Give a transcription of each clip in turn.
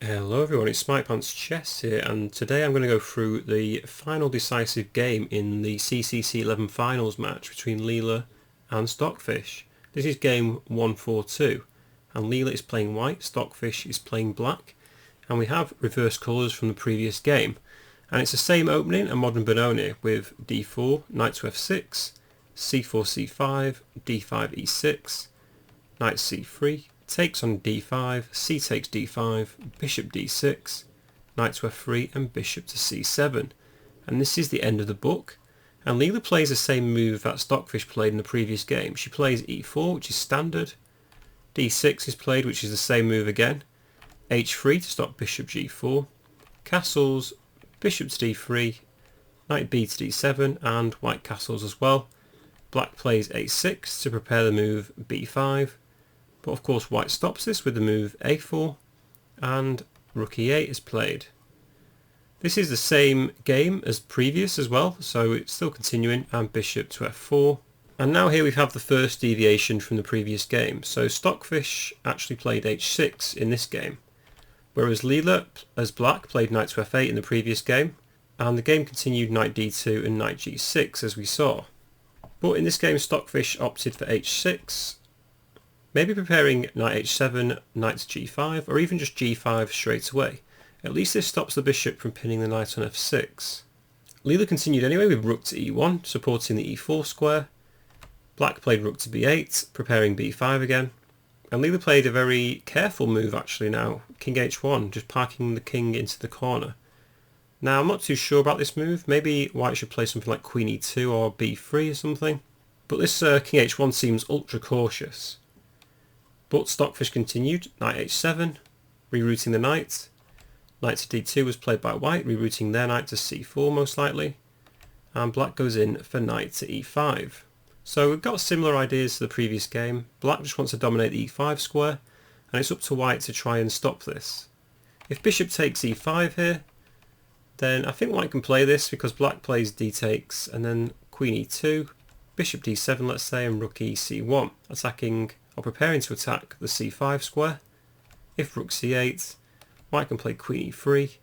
Hello everyone, it's SmitePants Chess here, and today I'm going to go through the final decisive game in the CCC11 finals match between Leela and Stockfish. This is game 142, and Leela is playing white, Stockfish is playing black, and we have reverse colours from the previous game. And it's the same opening, a modern Benoni, with d4, knight to f6, c4 c5, d5 e6, knight c3, takes on d5, c takes d5, bishop d6, knight to f3 and bishop to c7. And this is the end of the book. And Leela plays the same move that Stockfish played in the previous game. She plays e4, which is standard, d6 is played, which is the same move again, h3 to stop bishop g4, castles, bishop to d3, knight b to d7, and white castles as well. Black plays a6 to prepare the move b5, but of course white stops this with the move a4, and rook e8 is played. This is the same game as previous as well, so it's still continuing, and bishop to f4. And now here we have the first deviation from the previous game. So Stockfish actually played h6 in this game, whereas Leela as black played knight to f8 in the previous game, and the game continued knight d2 and knight g6 as we saw. But in this game Stockfish opted for h6, maybe preparing knight h7, knight to g5, or even just g5 straight away. At least this stops the bishop from pinning the knight on f6. Leela continued anyway with rook to e1, supporting the e4 square. Black played rook to b8, preparing b5 again. And Leela played a very careful move actually now, king h1, just parking the king into the corner. Now I'm not too sure about this move, maybe white should play something like queen e2 or b3 or something. But this king h1 seems ultra cautious. But Stockfish continued, knight h7, rerouting the knight. Knight to d2 was played by white, rerouting their knight to c4 most likely. And black goes in for knight to e5. So we've got similar ideas to the previous game. Black just wants to dominate the e5 square, and it's up to white to try and stop this. If bishop takes e5 here, then I think white can play this because black plays d takes, and then queen e2, bishop d7 let's say, and rook e c1, attacking or preparing to attack the c5 square. If rook c8, white can play queen e3,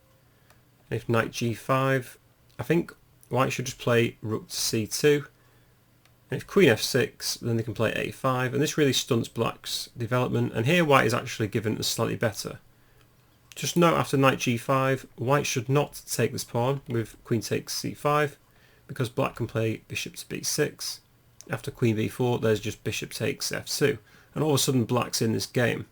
and if knight g5, I think white should just play rook to c2, and if queen f6, then they can play a5, and this really stunts black's development, and here white is actually given a slightly better. Just note, after knight g5, white should not take this pawn with queen takes c5, because black can play bishop to b6. After queen b4, there's just bishop takes f2, and all of a sudden black's in this game.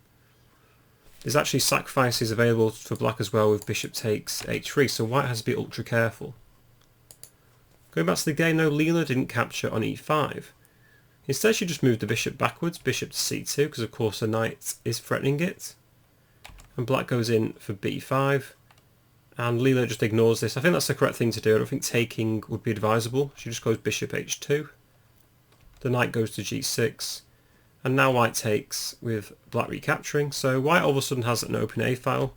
There's actually sacrifices available for black as well with bishop takes h3, so white has to be ultra careful. Going back to the game though, Leela didn't capture on e5. Instead she just moved the bishop backwards, bishop to c2, because of course the knight is threatening it. And black goes in for b5, and Leela just ignores this. I think that's the correct thing to do. I don't think taking would be advisable. She just goes bishop h2. The knight goes to g6, and now white takes with black recapturing. So white all of a sudden has an open a file,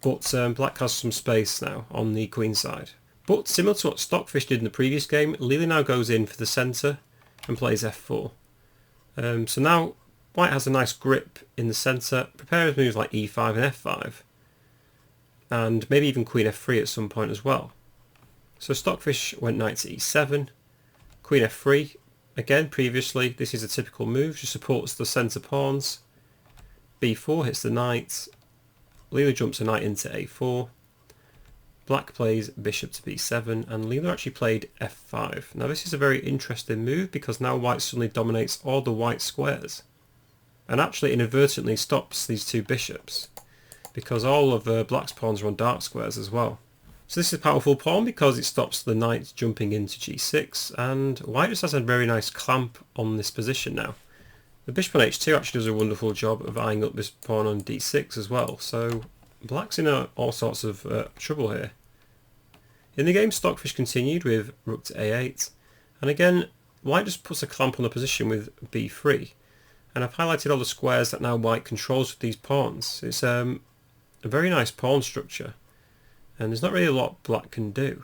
but black has some space now on the queen side. But similar to what Stockfish did in the previous game, Leela now goes in for the centre and plays f4. So now white has a nice grip in the centre, prepares moves like e5 and f5, and maybe even queen f3 at some point as well. So Stockfish went knight to e7, queen f3. Again, previously, this is a typical move, just supports the centre pawns. b4 hits the knight, Leela jumps a knight into a4, black plays bishop to b7, and Leela actually played f5. Now this is a very interesting move because now white suddenly dominates all the white squares, and actually inadvertently stops these two bishops, because all of black's pawns are on dark squares as well. So this is a powerful pawn because it stops the knight jumping into g6, and white just has a very nice clamp on this position now. The bishop on h2 actually does a wonderful job of eyeing up this pawn on d6 as well, so black's in all sorts of trouble here. In the game, Stockfish continued with rook to a8, and again white just puts a clamp on the position with b3, and I've highlighted all the squares that now white controls with these pawns. It's a very nice pawn structure, and there's not really a lot black can do.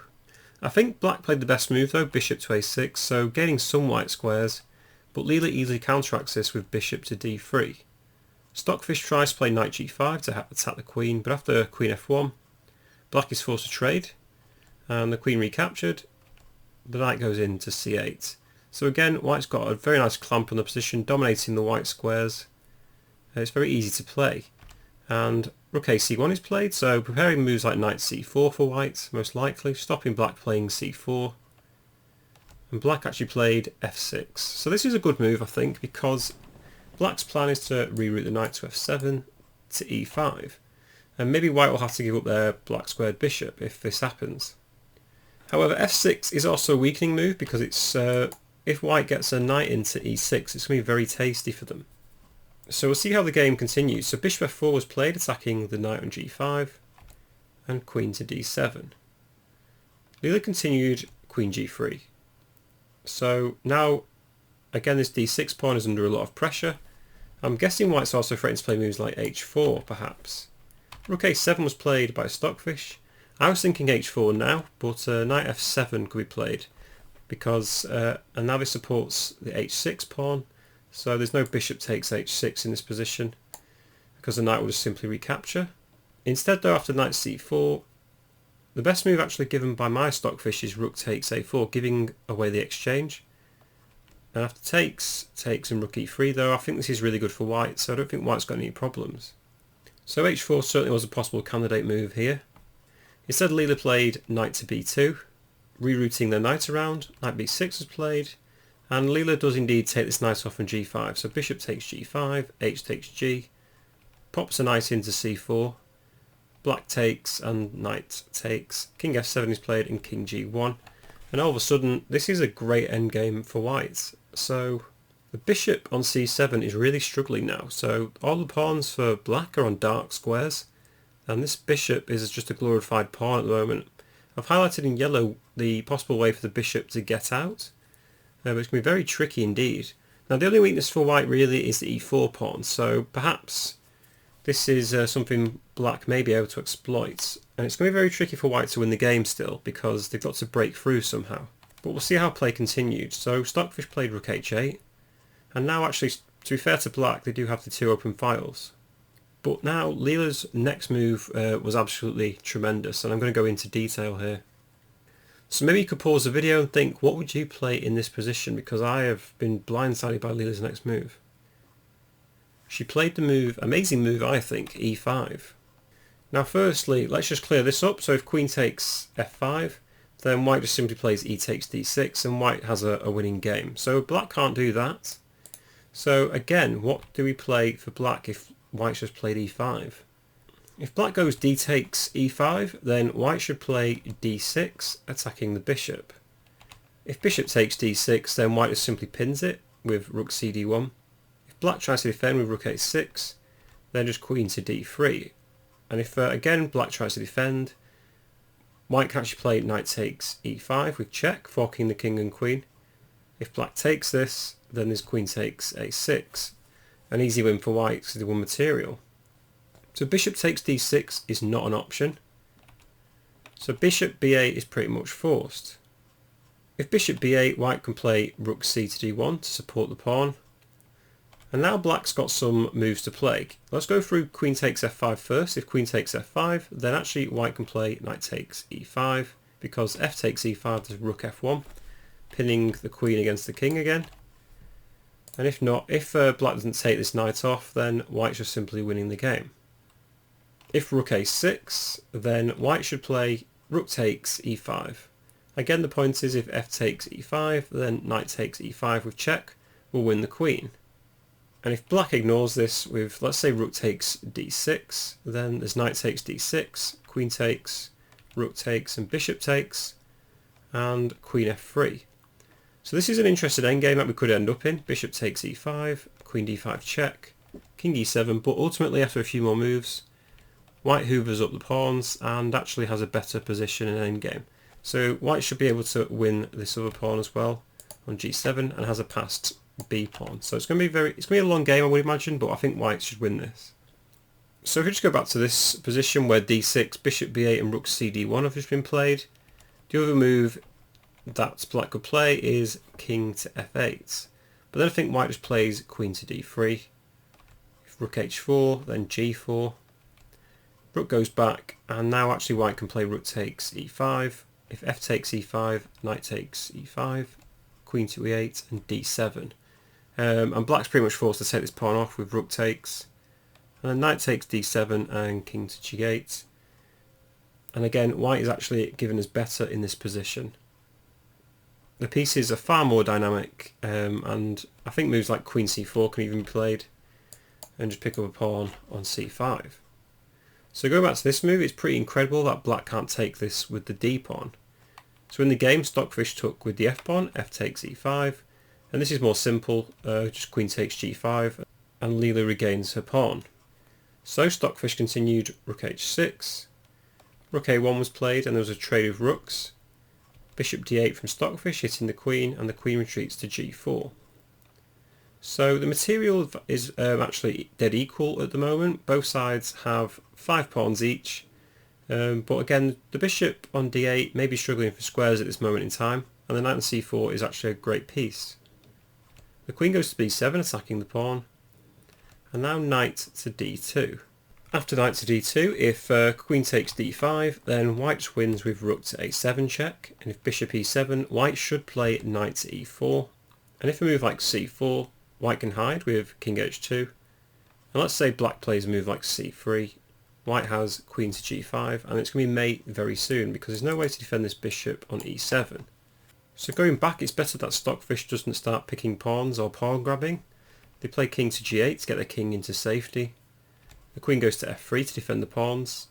I think black played the best move though, bishop to a6, so gaining some white squares, but Leela easily counteracts this with bishop to d3. Stockfish tries to play knight g5 to attack the queen, but after queen f1, black is forced to trade, and the queen recaptured, the knight goes into c8. So again, white's got a very nice clamp on the position, dominating the white squares. It's very easy to play. And rook ac1 is played, so preparing moves like knight c4 for white, most likely, stopping black playing c4. And black actually played f6. So this is a good move, I think, because black's plan is to reroute the knight to f7 to e5. And maybe white will have to give up their black squared bishop if this happens. However, f6 is also a weakening move because it's if white gets a knight into e6, it's going to be very tasty for them. So we'll see how the game continues. So bishop f4 was played, attacking the knight on g5, and queen to d7. Leela continued queen g3. So now, again, this d6 pawn is under a lot of pressure. I'm guessing white's also threatening to play moves like h4, perhaps. Rook a7 was played by Stockfish. I was thinking h4 now, but knight f7 could be played, because and now this supports the h6 pawn. So there's no bishop takes h6 in this position, because the knight will just simply recapture. Instead though, after knight c4, the best move actually given by my Stockfish is rook takes a4, giving away the exchange. And after takes and rook e3 though, I think this is really good for white, so I don't think white's got any problems. So h4 certainly was a possible candidate move here. Instead Leela played knight to b2, rerouting the knight around, knight b6 was played, and Leela does indeed take this knight off on g5, so bishop takes g5, h takes g, pops a knight into c4, black takes and knight takes, king f7 is played and king g1, and all of a sudden this is a great endgame for white. So the bishop on c7 is really struggling now, so all the pawns for black are on dark squares, and this bishop is just a glorified pawn at the moment. I've highlighted in yellow the possible way for the bishop to get out, but it's going to be very tricky indeed. Now the only weakness for white really is the e4 pawn, so perhaps this is something black may be able to exploit, and it's going to be very tricky for white to win the game still, because they've got to break through somehow. But we'll see how play continued. So Stockfish played rook h8, and now actually, to be fair to black, they do have the two open files. But now Leela's next move was absolutely tremendous, and I'm going to go into detail here. So maybe you could pause the video and think, what would you play in this position? Because I have been blindsided by Leela's next move. She played the move, amazing move I think, e5. Now firstly, let's just clear this up. So if queen takes f5, then white just simply plays e takes d6, and white has a winning game. So black can't do that. So again, what do we play for black if white's just played e5? If black goes d takes e5, then white should play d6, attacking the bishop. If bishop takes d6, then white just simply pins it with rook cd1. If black tries to defend with rook a6, then just queen to d3. And if again black tries to defend, white can actually play knight takes e5 with check, forking the king and queen. If black takes this, then there's queen takes a6. An easy win for white because they won material. So bishop takes d6 is not an option. So bishop b8 is pretty much forced. If bishop b8, white can play rook c to d1 to support the pawn. And now black's got some moves to play. Let's go through queen takes f5 first. If queen takes f5, then actually white can play knight takes e5, because f takes e5 is rook f1, pinning the queen against the king again. And if not, if black doesn't take this knight off, then white's just simply winning the game. If rook a6, then white should play rook takes e5. Again, the point is if f takes e5, then knight takes e5 with check will win the queen. And if black ignores this with, let's say, rook takes d6, then there's knight takes d6, queen takes, rook takes, and bishop takes, and queen f3. So this is an interesting endgame that we could end up in. Bishop takes e5, queen d5 check, king e7, but ultimately after a few more moves, white hoovers up the pawns and actually has a better position in endgame. So white should be able to win this other pawn as well on g7 and has a passed b pawn. So it's going to be a long game, I would imagine, but I think white should win this. So if we just go back to this position where d6, bishop b8 and rook cd1 have just been played, the other move that black could play is king to f8. But then I think white just plays queen to d3. If rook h4, then g4. Rook goes back, and now actually white can play rook takes e5. If f takes e5, knight takes e5, queen to e8, and d7. And black's pretty much forced to take this pawn off with rook takes. And then knight takes d7 and king to g8. And again, white is actually given as better in this position. The pieces are far more dynamic, and I think moves like queen c4 can even be played, and just pick up a pawn on c5. So going back to this move, it's pretty incredible that black can't take this with the d pawn. So in the game, Stockfish took with the f pawn, f takes e5, and this is more simple, just queen takes g5, and Leela regains her pawn. So Stockfish continued rook h6, rook a1 was played, and there was a trade of rooks. Bishop d8 from Stockfish hitting the queen, and the queen retreats to g4. So the material is actually dead equal at the moment. Both sides have 5 pawns each, but again the bishop on d8 may be struggling for squares at this moment in time, and the knight on c4 is actually a great piece. The queen goes to b7 attacking the pawn, and now knight to d2. After knight to d2, if queen takes d5, then white just wins with rook to a7 check, and if bishop e7, white should play knight to e4, and if a move like c4, white can hide with king h2, and let's say black plays a move like c3, white has queen to g5, and it's going to be mate very soon because there's no way to defend this bishop on e7. So going back, it's better that Stockfish doesn't start picking pawns or pawn grabbing. They play king to g8 to get their king into safety. The queen goes to f3 to defend the pawns,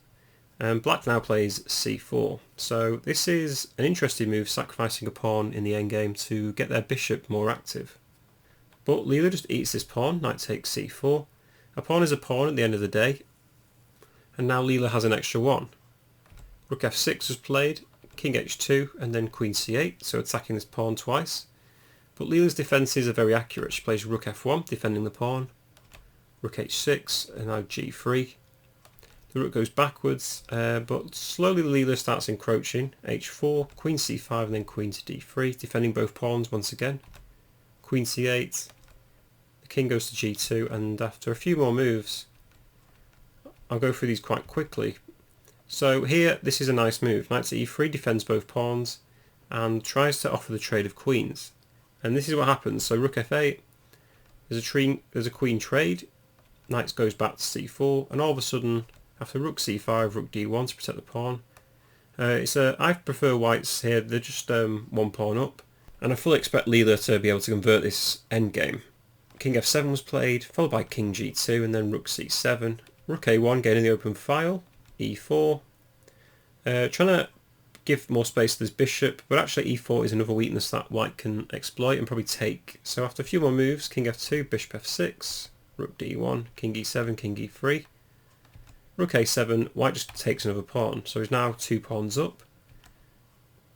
and black now plays c4. So this is an interesting move, sacrificing a pawn in the endgame to get their bishop more active. But Leela just eats this pawn, knight takes c4. A pawn is a pawn at the end of the day, and now Leela has an extra one. Rook f6 was played, king h2, and then queen c8, so attacking this pawn twice. But Leela's defences are very accurate. She plays rook f1, defending the pawn, rook h6, and now g3. The rook goes backwards, but slowly Leela starts encroaching. h4, queen c5, and then queen to d3, defending both pawns once again. Queen c8, the king goes to g2, and after a few more moves, I'll go through these quite quickly. So here, this is a nice move. Knight to e3 defends both pawns, and tries to offer the trade of queens. And this is what happens. So rook f8, there's a queen trade, knight goes back to c4, and all of a sudden, after rook c5, rook d1 to protect the pawn. I prefer whites here, they're just one pawn up, and I fully expect Leela to be able to convert this endgame. King f7 was played, followed by king g2, and then rook c7. Rook a1 gaining the open file, e4. Trying to give more space to this bishop, but actually e4 is another weakness that white can exploit and probably take. So after a few more moves, king f2, bishop f6, rook d1, king e7, king e3. Rook a7, white just takes another pawn, so he's now 2 pawns up.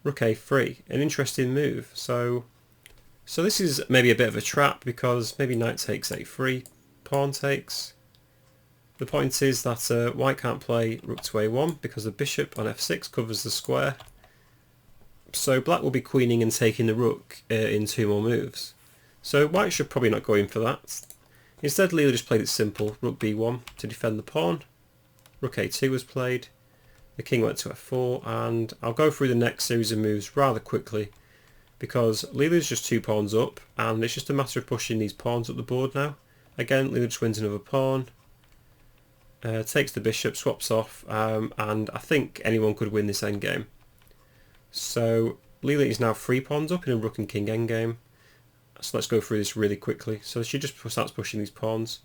Rook a3, an interesting move. So this is maybe a bit of a trap because maybe knight takes a3, pawn takes. The point is that white can't play rook to a1 because the bishop on f6 covers the square. So black will be queening and taking the rook in 2 more moves. So white should probably not go in for that. Instead, Leela just played it simple, rook b1 to defend the pawn. Rook a2 was played. The king went to f4, and I'll go through the next series of moves rather quickly because Leela's just 2 pawns up, and it's just a matter of pushing these pawns up the board now. Again, Leela just wins another pawn. Takes the bishop, swaps off, and I think anyone could win this endgame. So Leela is now 3 pawns up in a rook and king endgame. So let's go through this really quickly. So she just starts pushing these pawns.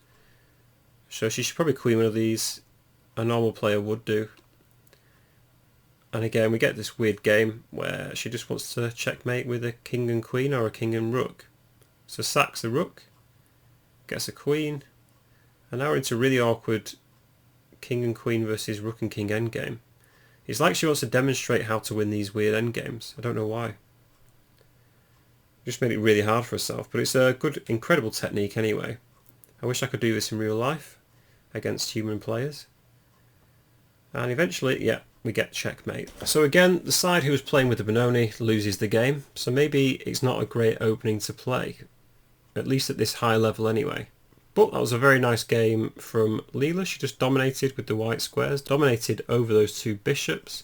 So she should probably queen one of these. A normal player would do. And again, we get this weird game where she just wants to checkmate with a king and queen or a king and rook. So sacks the rook, gets a queen, and now we're into really awkward king and queen versus rook and king endgame. It's like she wants to demonstrate how to win these weird endgames. I don't know why. Just made it really hard for herself, but it's a good, incredible technique anyway. I wish I could do this in real life against human players. And eventually, yeah, we get checkmate. So again, the side who was playing with the Benoni loses the game, so maybe it's not a great opening to play, at least at this high level anyway. But that was a very nice game from Leela. She just dominated with the white squares, dominated over those two bishops,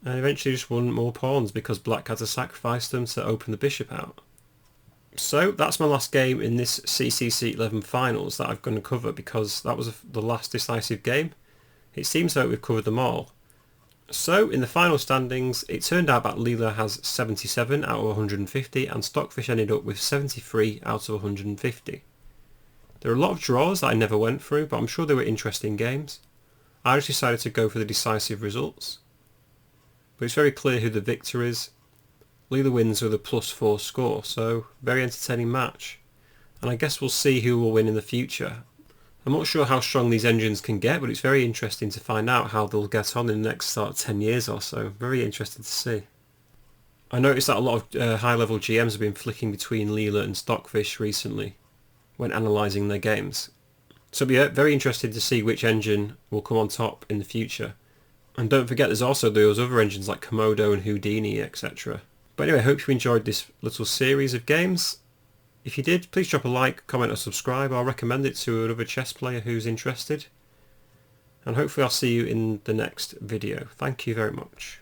and eventually just won more pawns because black had to sacrifice them to open the bishop out. So that's my last game in this CCC11 finals that I'm going to cover, because that was the last decisive game. It seems like we've covered them all. So in the final standings, it turned out that Leela has 77 out of 150 and Stockfish ended up with 73 out of 150. There are a lot of draws that I never went through, but I'm sure they were interesting games. I just decided to go for the decisive results. But it's very clear who the victor is. Leela wins with a +4 score, so very entertaining match. And I guess we'll see who will win in the future. I'm not sure how strong these engines can get, but it's very interesting to find out how they'll get on in the next 10 years or so. Very interested to see. I noticed that a lot of high-level GMs have been flicking between Leela and Stockfish recently when analysing their games. So it'll be very interesting to see which engine will come on top in the future. And don't forget, there's also those other engines like Komodo and Houdini, etc. But anyway, I hope you enjoyed this little series of games. If you did, please drop a like, comment or subscribe. I'll recommend it to another chess player who's interested. And hopefully I'll see you in the next video. Thank you very much.